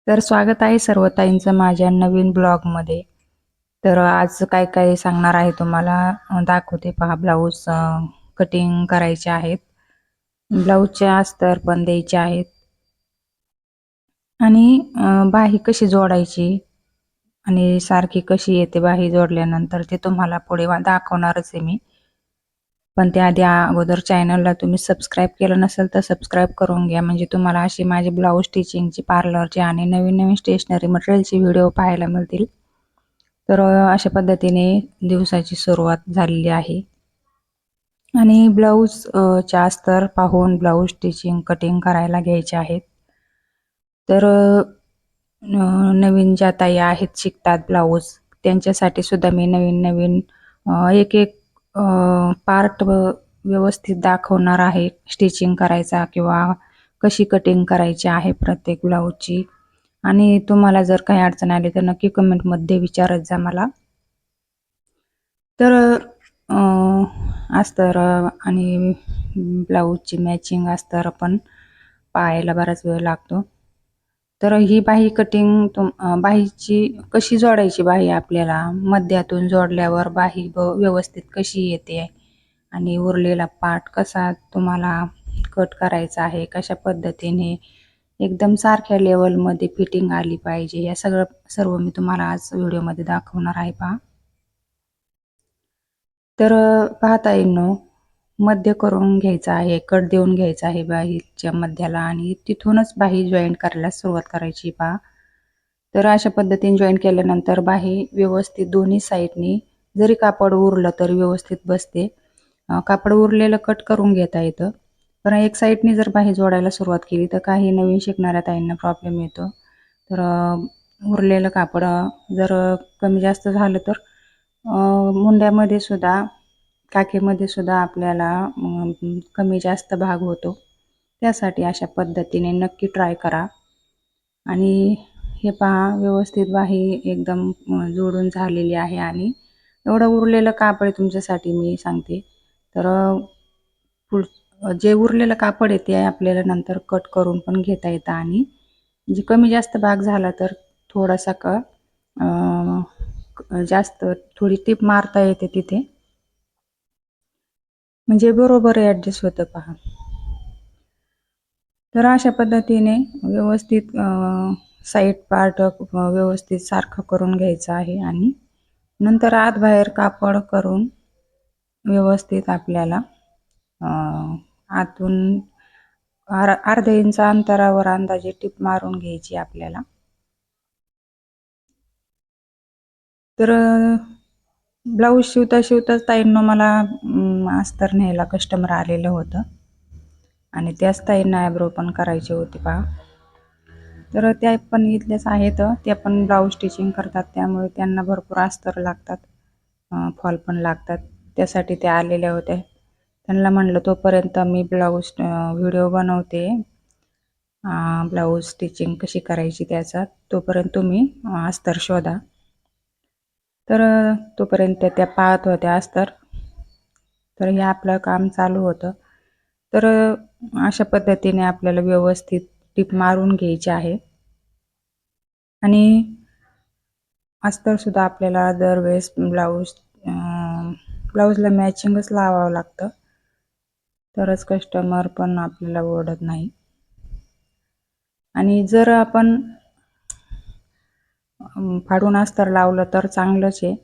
तर स्वागत आहे सर्व ताईंचं माझ्या नवीन ब्लॉगमध्ये. तर आज काय काय सांगणार आहे तुम्हाला. दाखवते पहा. ब्लाऊज कटिंग करायचे आहेत. ब्लाऊजचे अस्तर पण द्यायचे आहेत आणि बाही कशी जोडायची आणि सारखी कशी येते बाही जोडल्यानंतर ते तुम्हाला पुढे दाखवणारच आहे मी. पण त्याआधी अगोदर चॅनलला तुम्ही सबस्क्राईब केलं नसेल तर सबस्क्राईब करून घ्या, म्हणजे तुम्हाला अशी माझी ब्लाऊज स्टिचिंगची, पार्लरची आणि नवीन नवीन स्टेशनरी मटेरियलची व्हिडिओ पाहायला मिळतील. तर अशा पद्धतीने दिवसाची सुरुवात झालेली आहे आणि ब्लाऊज च्या अस्तर पाहून ब्लाऊज स्टिचिंग कटिंग करायला घ्यायचे आहेत. तर नवीन ज्या ताई आहेत शिकतात ब्लाऊज, त्यांच्यासाठी सुद्धा मी नवीन नवीन एक एक पार्ट व्यवस्थित दाखवणार आहे. स्टिचिंग करायचा किंवा कशी कटिंग करायची आहे प्रत्येक ब्लाऊजची. आणि तुम्हाला जर काही अडचण आली तर नक्की कमेंटमध्ये विचारत जा मला. तर अस्तर आणि ब्लाऊजची मॅचिंग अस्तर पण पाहायला बराच वेळ लागतो. तर ही बाही कटिंग बाहीची कशी जोडायची, बाही आपल्याला मध्यातून जोडल्यावर बाही व्यवस्थित कशी येते आणि उरलेला पार्ट कसा तुम्हाला कट करायचा आहे, कशा पद्धतीने एकदम सारख्या लेवलमध्ये फिटिंग आली पाहिजे, या सर्व मी तुम्हाला आज व्हिडिओमध्ये दाखवणार आहे पहा. तर पाहता येईल मध्य करून घ्यायचा आहे, कट देऊन घ्यायचा आहे बाहीच्या मध्याला आणि तिथूनच बाही जॉईंट करायला सुरुवात करायची पहा. तर अशा पद्धतीने जॉईंट केल्यानंतर बाही व्यवस्थित दोन्ही साईडनी जरी कापड उरलं तर व्यवस्थित बसते. कापड उरलेलं कट करून घेता येतं, पण एक साईडनी जर बाही जोडायला सुरुवात केली तर काही नवीन शिकणाऱ्या ताईंना प्रॉब्लेम येतो. तर उरलेलं कापड जर कमी जास्त झालं तर मुंड्यामध्ये सुद्धा, काखेमध्ये सुद्धा आपल्याला कमी जास्त भाग होतो. त्यासाठी अशा पद्धतीने नक्की ट्राय करा. आणि हे पहा, व्यवस्थित बाही एकदम जोडून झालेली आहे आणि एवढं उरलेलं कापड तुमच्यासाठी मी सांगते. तर जे उरलेलं कापड आहे ते आपल्याला नंतर कट करून पण घेता येतं आणि जे कमी जास्त भाग झाला तर थोडासा जास्त थोडी टीप मारता येते तिथे, म्हणजे बरोबर ॲडजस्ट होतं पहा. तर अशा पद्धतीने व्यवस्थित साईड पार्ट व्यवस्थित सारखं करून घ्यायचं आहे आणि नंतर आत बाहेर कापड करून व्यवस्थित आपल्याला आतून अर्ध्या इंच अंतरावर अंदाजे टीप मारून घ्यायची आपल्याला. तर ब्लाऊज शिवताच ताईंनो मला अस्तर न्यायला कस्टमर आलेलं होतं आणि त्याच ताईंना आयब्रो पण करायचे होते पहा. तर त्या पण इथल्याच आहेत, त्या पण ब्लाऊज स्टिचिंग करतात, त्यामुळे त्यांना भरपूर अस्तर लागतात, फॉल पण लागतात. त्यासाठी त्या आलेल्या होत्या. त्यांना म्हणलं तोपर्यंत मी ब्लाऊज व्हिडिओ बनवते, ब्लाऊज स्टिचिंग कशी करायची त्याचा, तोपर्यंत तुम्ही अस्तर शोधा. तर तोपर्यंत त्या पाहत होत्या अस्तर. तर हे आपलं काम चालू होतं. तर अशा पद्धतीने आपल्याला व्यवस्थित टीप मारून घ्यायची आहे आणि अस्तर सुद्धा आपल्याला दरवेळेस ब्लाऊजला मॅचिंगच लावावं लागतं, तरच कस्टमर पण आपल्याला ओरडत नाही. आणि जर आपण फाडून अस्तर लावलं तर चांगलंच आहे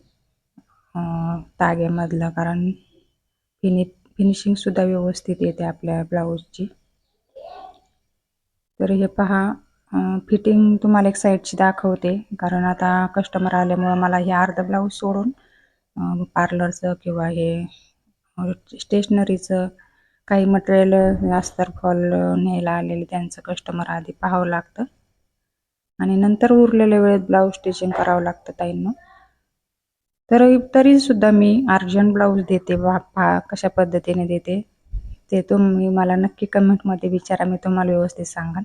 ताग्यामधलं, कारण फिनिशिंग सुद्धा व्यवस्थित येते आपल्या ब्लाऊजची. तर हे पहा, फिटिंग तुम्हाला एक साईडची दाखवते, कारण आता कस्टमर आल्यामुळं मला हे अर्ध ब्लाऊज सोडून पार्लरचं किंवा हे स्टेशनरीचं काही मटेरियल अस्तर फॉल न्यायला आलेले त्यांचं कस्टमर आधी पाहावं लागतं आणि नंतर उरलेल्या वेळेत ब्लाऊज स्टिचिंग करावं लागतं ताईंनो. तरी सुद्धा मी अर्जंट ब्लाऊज देते, कशा पद्धतीने देते ते तुम्ही मला नक्की कमेंटमध्ये विचारा, मी तुम्हाला व्यवस्थित सांगाल.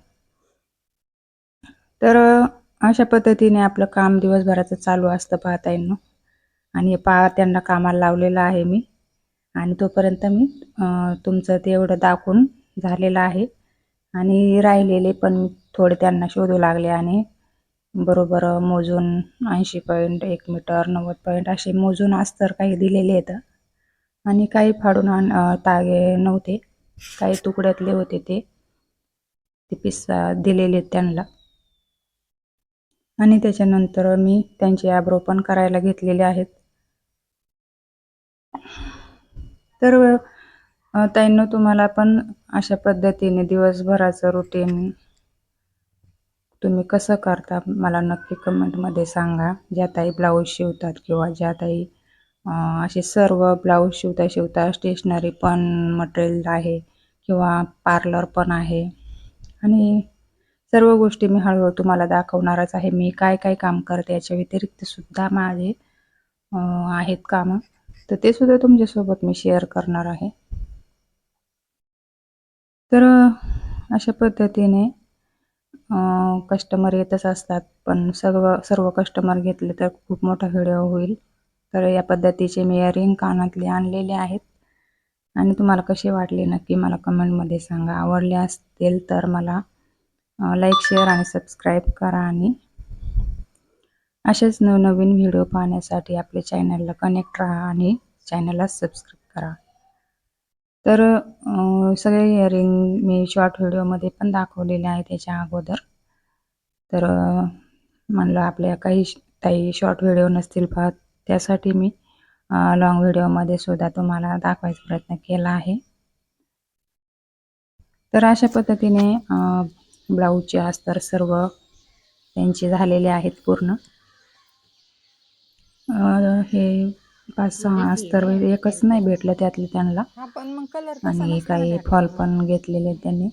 तर अशा पद्धतीने आपलं काम दिवसभराचं चालू असतं पाहता येईल आणि त्यांना कामाला लावलेलं आहे मी आणि तोपर्यंत मी तुमचं ते एवढं दाखवून झालेलं आहे आणि राहिलेले पण थोडे त्यांना शोधू लागले आणि बरोबर मोजून 80 पॉईंट, 1 मीटर, 90 पॉईंट असे मोजून अस्तर काही दिलेले आहेत आणि काही फाडून तागे नव्हते, काही तुकड्यातले होते ते पीस दिलेले आहेत त्यांना. आणि त्याच्यानंतर मी त्यांचे आयब्रो पण करायला घेतलेले आहेत. तर ताईंनो, तुम्हाला पण अशा पद्धतीने दिवसभराचं रुटीन तुम्ही कसं करता मला नक्की कमेंटमध्ये सांगा. ज्या ताई ब्लाऊज शिवतात किंवा ज्या ताई असे सर्व ब्लाऊज शिवता स्टेशनरी पण मटेरियल आहे किंवा पार्लर पण आहे आणि सर्व गोष्टी मी हळूहळू तुम्हाला दाखवणारच आहे. मी काय काय काम करते याच्या व्यतिरिक्त सुद्धा माझे आहेत कामं, तर ते सुद्धा तुमच्यासोबत मी शेअर करणार आहे. तर अशा पद्धतीने कस्टमर येतच असतात, पण सर्व कस्टमर घेतले तर खूप मोठा व्हिडिओ होईल. तर या पद्धतीचे मी इयरिंग कानातले आणलेले आहेत आणि तुम्हाला कसे वाटले नक्की मला कमेंटमध्ये सांगा. आवडले असतील तर मला लाईक, शेअर आणि सबस्क्राईब करा आणि असेच नवनवीन व्हिडिओ पाहण्यासाठी आपल्या चॅनलला कनेक्ट राहा आणि चॅनलला सबस्क्राईब करा. तर सगळे इयरिंग मी शॉर्ट व्हिडिओमध्ये पण दाखवलेले आहे त्याच्या अगोदर. तर म्हणलं आपल्या काही ताई शॉर्ट व्हिडिओ नसतील पाहत, त्यासाठी मी लाँग व्हिडिओमध्ये सुद्धा तुम्हाला दाखवायचा प्रयत्न केला आहे. तर अशा पद्धतीने ब्लाऊजचे अस्तर सर्व त्यांचे झालेले आहेत पूर्ण. हे 5-6 अस्तर एकच नाही भेटलं त्यातले त्यांना आणि काही फॉल पण घेतलेले त्यांनी.